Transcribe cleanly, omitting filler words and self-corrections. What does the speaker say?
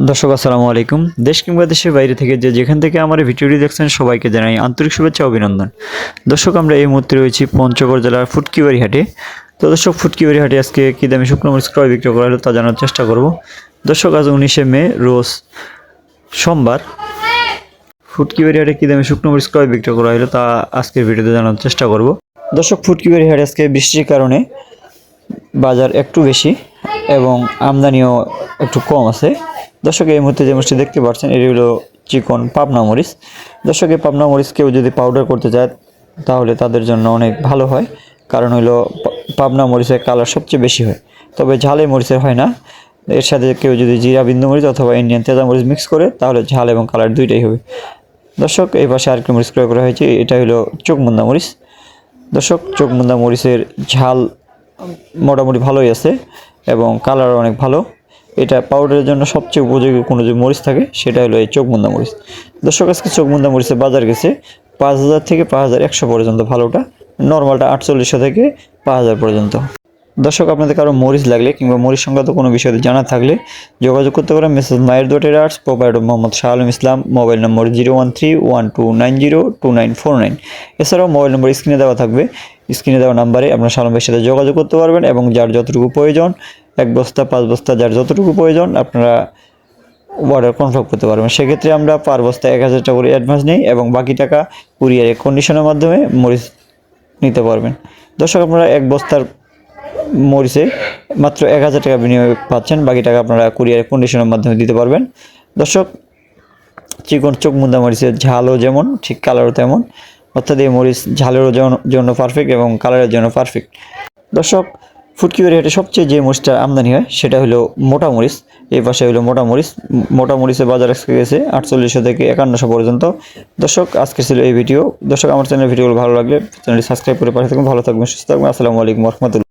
দর্শক আসসালামু আলাইকুম। দেশ কিংবা দেশের বাইরে থেকে যেখান থেকে আমার এই ভিডিওটি দেখছেন সবাইকে জানাই আন্তরিক শুভেচ্ছা ও অভিনন্দন। দর্শক আমরা এই মুহূর্তে রয়েছি পঞ্চগড় জেলার ফুটকিবাড়ি হাটে। তো দর্শক ফুটকিবাড়ি হাটে আজকে কী দামে শুকনো মরিচ ক্রয় বিক্রয় করা হলো তা জানার চেষ্টা করব। দর্শক আজ 19শে মে রোজ সোমবার ফুটকিবাড়ি হাটে কী দামে শুকনো মরিচ ক্রয় বিক্রয় করা হলো তা আজকের ভিডিওতে জানার চেষ্টা করব। দর্শক ফুটকিবাড়ি হাটে আজকে বৃষ্টির কারণে বাজার একটু বেশি এবং আমদানিও একটু কম আছে। দর্শক এই মুহূর্তে যে মরিচটি দেখতে পাচ্ছেন এটি হলো চিকন পাবনা মরিচ। দর্শক এই পাবনা মরিচ কেউ যদি পাউডার করতে চায় তাহলে তাদের জন্য অনেক ভালো হয়, কারণ হলো পাবনা মরিচের কালার সবচেয়ে বেশি হয়, তবে ঝালে মরিচের হয় না। এর সাথে কেউ যদি জিরা বিন্দু মরিচ অথবা ইন্ডিয়ান তেজা মরিচ মিক্স করে তাহলে ঝাল এবং কালার দুইটাই হবে। দর্শক এই পাশে আরেকটি মরিচ ক্রয় করা হয়েছে, এটা হলো চোখমুন্দা মরিচ। দর্শক চোখমুন্দা মরিচের ঝাল মোটামুটি ভালোই আছে এবং কালার অনেক ভালো। এটা পাউডারের জন্য সবচেয়ে উপযোগী কোনো যে মরিচ থাকে সেটা হলো এই চোখমুন্দা মরিচ। দর্শক আজকে চোখমুন্দা মরিচের বাজার গেছে 5,000 থেকে 5,100 পর্যন্ত, ভালোটা নর্মালটা 4800 থেকে 5,000 পর্যন্ত। দর্শক আপনাদের কারো মরিচ লাগলে কিংবা মরিচ সংক্রান্ত কোনো বিষয়ে জানা থাকলে যোগাযোগ করতে পারেন মেসেজ মায়ের ডটের আর্টস, প্রোপাইটার মোহাম্মদ শাহ আলম ইসলাম, মোবাইল নম্বর 01312902949। এছাড়াও মোবাইল নম্বর স্ক্রিনে দেওয়া থাকবে, স্ক্রিনে দেওয়া নাম্বারে আপনার শালম ভাইয়ের সাথে যোগাযোগ করতে পারবেন এবং যার যতটুকু প্রয়োজন 1 বস্তা 5 বস্তা যার যতটুকু প্রয়োজন আপনারা অর্ডার কনফার্ম করতে পারবেন। সেক্ষেত্রে আমরা পার বস্তা 1000 টাকা করে অ্যাডভান্স নিই এবং বাকি টাকা কুরিয়ারে কন্ডিশনের মাধ্যমে মরিচ নিতে পারবেন। দর্শক আপনারা 1 বস্তার মরিচে মাত্র 1000 টাকা বিনিয়োগ পাচ্ছেন, বাকি টাকা আপনারা কুরিয়ার কন্ডিশনের মাধ্যমে দিতে পারবেন। দর্শক চিকন চোখমুন্দা মরিচের ঝালও যেমন ঠিক কালারও তেমন, অর্থাৎ এই মরিচ ঝালেরও জন্য পারফেক্ট এবং কালারের জন্য পারফেক্ট। দর্শক ফুটকিবাড়ি হাটে সবচেয়ে যে মরিচটা আমদানি হয় সেটা হলো মোটা মরিচ। এই পাশে হলো মোটা মরিচ। মোটা মরিচের বাজার আজকে গেছে 4800 থেকে 5100 পর্যন্ত। দর্শক আজকে ছিল এই ভিডিও। দর্শক আমার চ্যানেলের ভিডিওগুলো ভালো লাগলে চ্যানেলটি সাবস্ক্রাইব করে পাশে থাকুন। ভালো থাকবেন, সুস্থ থাকবেন। আসসালামু আলাইকুম ওয়া রাহমাতুল্লাহ।